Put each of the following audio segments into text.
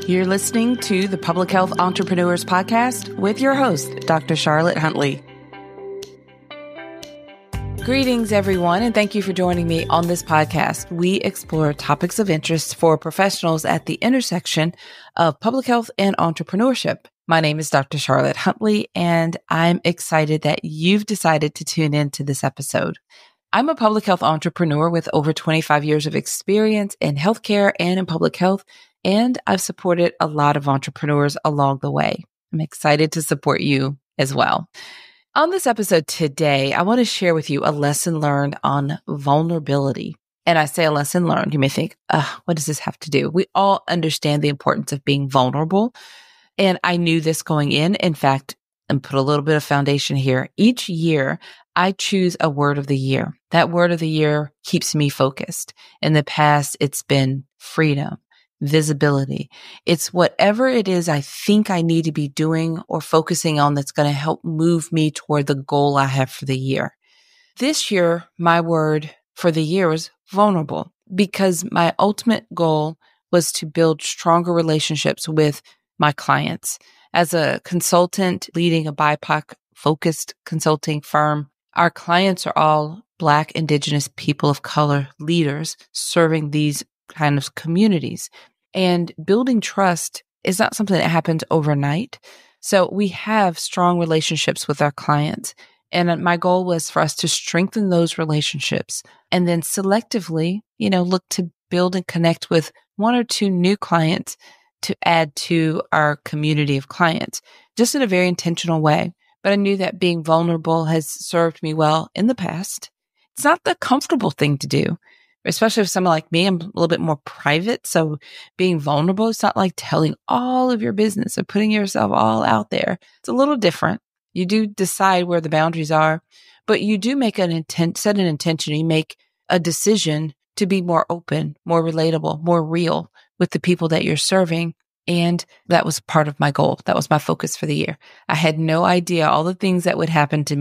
You're listening to the Public Health Entrepreneurs Podcast with your host, Dr. Charlotte Huntley. Greetings, everyone, and thank you for joining me on this podcast. We explore topics of interest for professionals at the intersection of public health and entrepreneurship. My name is Dr. Charlotte Huntley, and I'm excited that you've decided to tune in to this episode. I'm a public health entrepreneur with over 25 years of experience in healthcare and in public health, and I've supported a lot of entrepreneurs along the way. I'm excited to support you as well. On this episode today, I want to share with you a lesson learned on vulnerability. And I say a lesson learned. You may think, what does this have to do? We all understand the importance of being vulnerable. And I knew this going in. In fact, and put a little bit of foundation here. Each year, I choose a word of the year. That word of the year keeps me focused. In the past, it's been freedom, visibility. It's whatever it is I think I need to be doing or focusing on that's going to help move me toward the goal I have for the year. This year, my word for the year was vulnerable because my ultimate goal was to build stronger relationships with my clients. As a consultant leading a BIPOC-focused consulting firm, our clients are all Black, Indigenous, people of color leaders serving these kind of communities. And building trust is not something that happens overnight. So we have strong relationships with our clients. And my goal was for us to strengthen those relationships and then selectively, look to build and connect with one or two new clients to add to our community of clients, just in a very intentional way. But I knew that being vulnerable has served me well in the past. It's not the comfortable thing to do, especially if someone like me, I'm a little bit more private. So being vulnerable, it's not like telling all of your business or putting yourself all out there. It's a little different. You do decide where the boundaries are, but you do make set an intention. You make a decision to be more open, more relatable, more real with the people that you're serving. And that was part of my goal. That was my focus for the year. I had no idea all the things that would happen to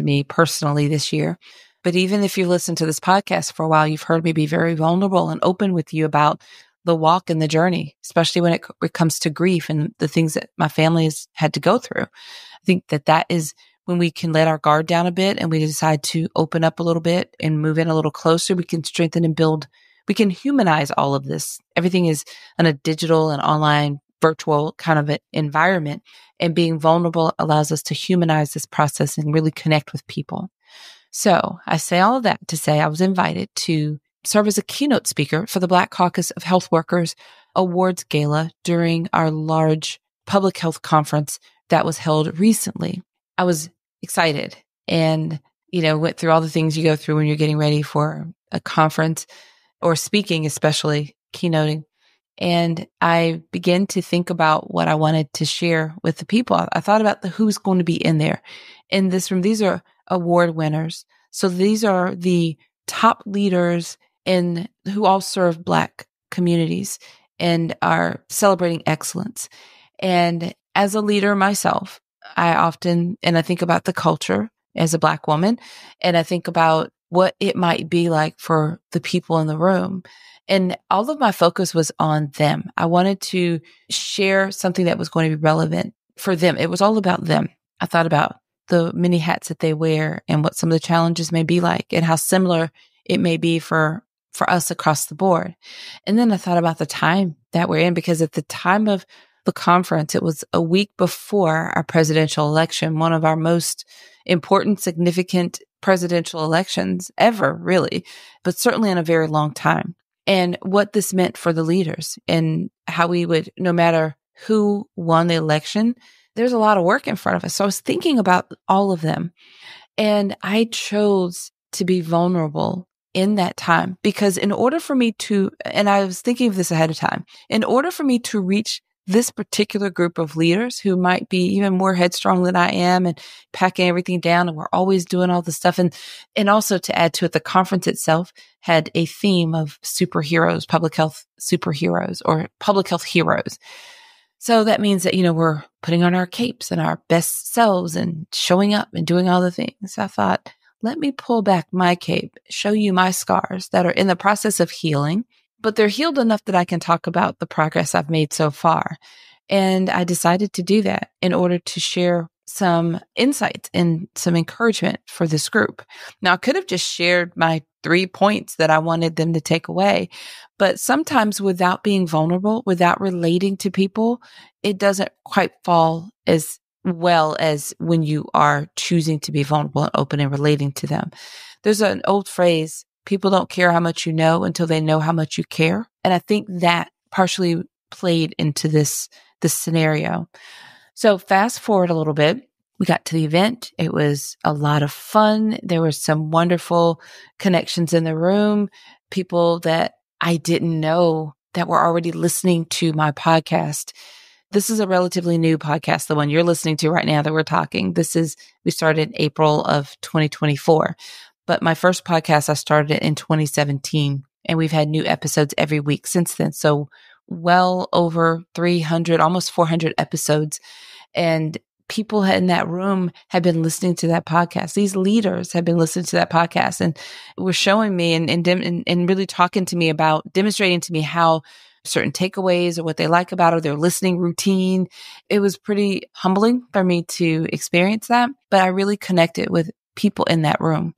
me personally this year. But even if you listen to this podcast for a while, you've heard me be very vulnerable and open with you about the walk and the journey, especially when it comes to grief and the things that my family has had to go through. I think that is when we can let our guard down a bit and we decide to open up a little bit and move in a little closer, we can strengthen and build. We can humanize all of this. Everything is in a digital and online, virtual kind of an environment. And being vulnerable allows us to humanize this process and really connect with people. So I say all of that to say I was invited to serve as a keynote speaker for the Black Caucus of Health Workers Awards Gala during our large public health conference that was held recently. I was excited and, went through all the things you go through when you're getting ready for a conference or speaking, especially keynoting. And I began to think about what I wanted to share with the people. I thought about who's going to be in there. In this room, these are award winners. So these are the top leaders who all serve Black communities and are celebrating excellence. And as a leader myself, I think about the culture as a Black woman, and I think about what it might be like for the people in the room. And all of my focus was on them. I wanted to share something that was going to be relevant for them. It was all about them. I thought about the many hats that they wear and what some of the challenges may be like and how similar it may be for us across the board. And then I thought about the time that we're in, because at the time of the conference, it was a week before our presidential election, one of our most important, significant presidential elections ever, really, but certainly in a very long time. And what this meant for the leaders and how we would, no matter who won the election, there's a lot of work in front of us. So I was thinking about all of them, and I chose to be vulnerable in that time because in order for me to, and I was thinking of this ahead of time, in order for me to reach this particular group of leaders who might be even more headstrong than I am and packing everything down, and we're always doing all this stuff. And also to add to it, the conference itself had a theme of superheroes, public health superheroes or public health heroes. So that means that, we're putting on our capes and our best selves and showing up and doing all the things. I thought, let me pull back my cape, show you my scars that are in the process of healing, but they're healed enough that I can talk about the progress I've made so far. And I decided to do that in order to share some insights and some encouragement for this group. Now, I could have just shared my 3 points that I wanted them to take away, but sometimes without being vulnerable, without relating to people, it doesn't quite fall as well as when you are choosing to be vulnerable and open and relating to them. There's an old phrase, people don't care how much you know until they know how much you care. And I think that partially played into this scenario. So fast forward a little bit, we got to the event. It was a lot of fun. There were some wonderful connections in the room, people that I didn't know that were already listening to my podcast. This is a relatively new podcast, the one you're listening to right now that we're talking. We started in April of 2024. But my first podcast, I started it in 2017, and we've had new episodes every week since then. So well over 300, almost 400 episodes. And people in that room had been listening to that podcast. These leaders had been listening to that podcast and were showing me and really talking to me about, demonstrating to me how certain takeaways or what they like about it, their listening routine. It was pretty humbling for me to experience that, but I really connected with people in that room.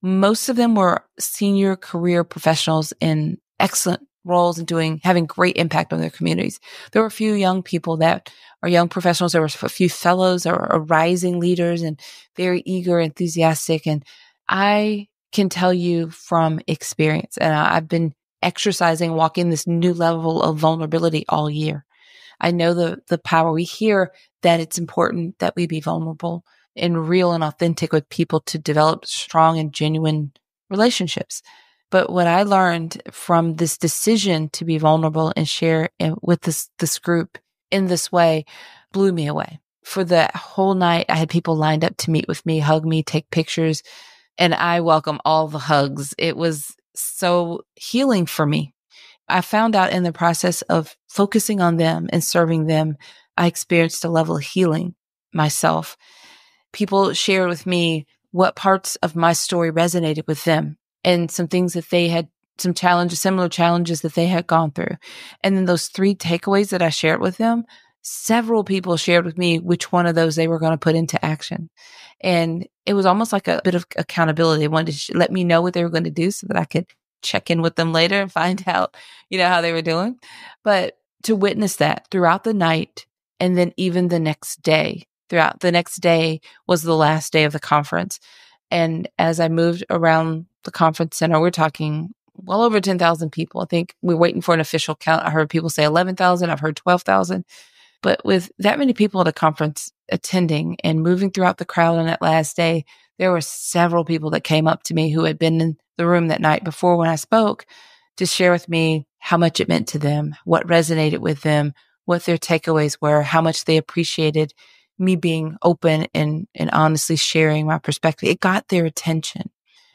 Most of them were senior career professionals in excellent roles and having great impact on their communities. There were a few young people that are young professionals. There were a few fellows that are rising leaders and very eager, enthusiastic. And I can tell you from experience, and I've been exercising, walking this new level of vulnerability all year. I know the power. We hear that it's important that we be vulnerable and real and authentic with people to develop strong and genuine relationships. But what I learned from this decision to be vulnerable and share with this group in this way blew me away. For the whole night, I had people lined up to meet with me, hug me, take pictures, and I welcome all the hugs. It was so healing for me. I found out in the process of focusing on them and serving them, I experienced a level of healing myself. People shared with me what parts of my story resonated with them and some things that they had, some challenges, similar challenges that they had gone through. And then those 3 takeaways that I shared with them, several people shared with me which one of those they were going to put into action. And it was almost like a bit of accountability. They wanted to let me know what they were going to do so that I could check in with them later and find out, how they were doing. But to witness that throughout the night and then even the next day, throughout the next day was the last day of the conference. And as I moved around the conference center, we're talking well over 10,000 people. I think we're waiting for an official count. I heard people say 11,000. I've heard 12,000. But with that many people at a conference attending and moving throughout the crowd on that last day, there were several people that came up to me who had been in the room that night before when I spoke to share with me how much it meant to them, what resonated with them, what their takeaways were, how much they appreciated me being open and honestly sharing my perspective. It got their attention.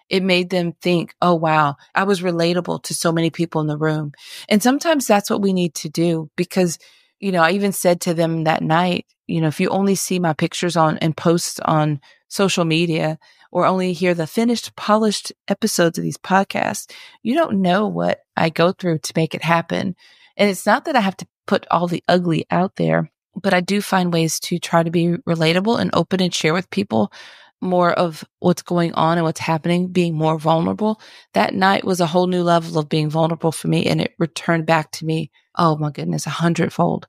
It made them think, oh, wow, I was relatable to so many people in the room. And sometimes that's what we need to do because, I even said to them that night, if you only see my pictures and posts on social media or only hear the finished, polished episodes of these podcasts, you don't know what I go through to make it happen. And it's not that I have to put all the ugly out there, but I do find ways to try to be relatable and open and share with people more of what's going on and what's happening, being more vulnerable. That night was a whole new level of being vulnerable for me. And it returned back to me, oh my goodness, 100-fold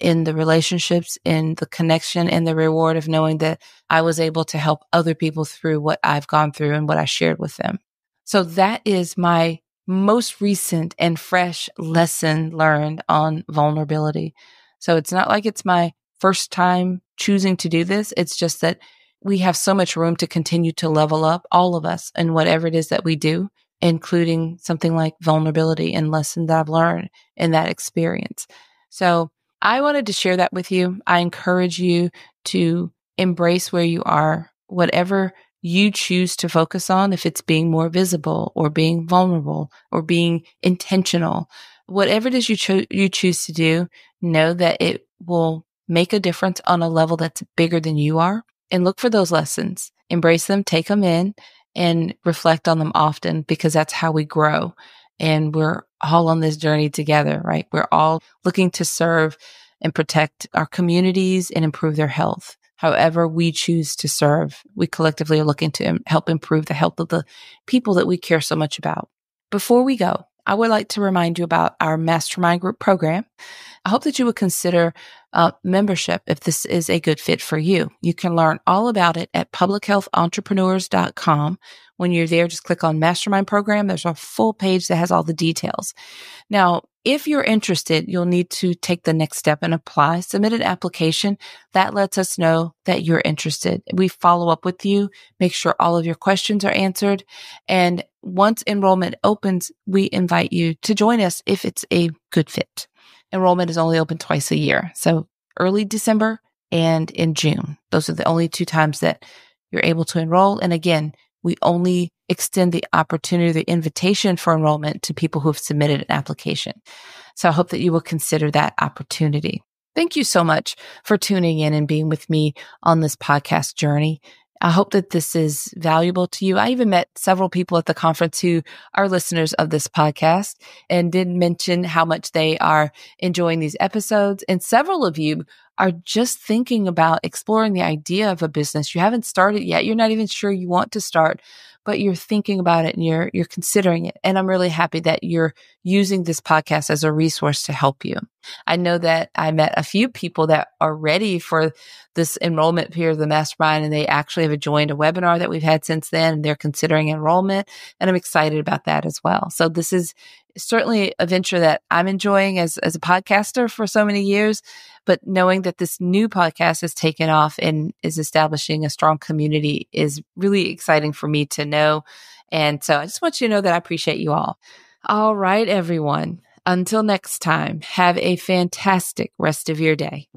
in the relationships, in the connection, and the reward of knowing that I was able to help other people through what I've gone through and what I shared with them. So that is my most recent and fresh lesson learned on vulnerability. So it's not like it's my first time choosing to do this. It's just that we have so much room to continue to level up, all of us, in whatever it is that we do, including something like vulnerability and lessons that I've learned in that experience. So I wanted to share that with you. I encourage you to embrace where you are, whatever you choose to focus on, if it's being more visible or being vulnerable or being intentional, whatever it is you choose to do, know that it will make a difference on a level that's bigger than you are. And look for those lessons, embrace them, take them in, and reflect on them often because that's how we grow. And we're all on this journey together, right? We're all looking to serve and protect our communities and improve their health. However we choose to serve, we collectively are looking to help improve the health of the people that we care so much about. Before we go, I would like to remind you about our mastermind group program. I hope that you would consider membership if this is a good fit for you. You can learn all about it at publichealthentrepreneurs.com. When you're there, just click on Mastermind Program. There's a full page that has all the details. Now, if you're interested, you'll need to take the next step and apply. Submit an application. That lets us know that you're interested. We follow up with you, make sure all of your questions are answered. And once enrollment opens, we invite you to join us if it's a good fit. Enrollment is only open twice a year. So early December and in June. Those are the only 2 times that you're able to enroll. And again, we only extend the opportunity, the invitation for enrollment to people who have submitted an application. So I hope that you will consider that opportunity. Thank you so much for tuning in and being with me on this podcast journey. I hope that this is valuable to you. I even met several people at the conference who are listeners of this podcast and did mention how much they are enjoying these episodes. And several of you are just thinking about exploring the idea of a business. You haven't started yet. You're not even sure you want to start, but you're thinking about it and you're considering it. And I'm really happy that you're using this podcast as a resource to help you. I know that I met a few people that are ready for this enrollment period of the mastermind, and they actually have joined a webinar that we've had since then, and they're considering enrollment. And I'm excited about that as well. So this is certainly a venture that I'm enjoying as a podcaster for so many years, but knowing that this new podcast has taken off and is establishing a strong community is really exciting for me to know. And so I just want you to know that I appreciate you all. All right, everyone. Until next time, have a fantastic rest of your day.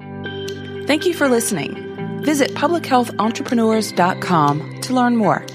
Thank you for listening. Visit publichealthentrepreneurs.com to learn more.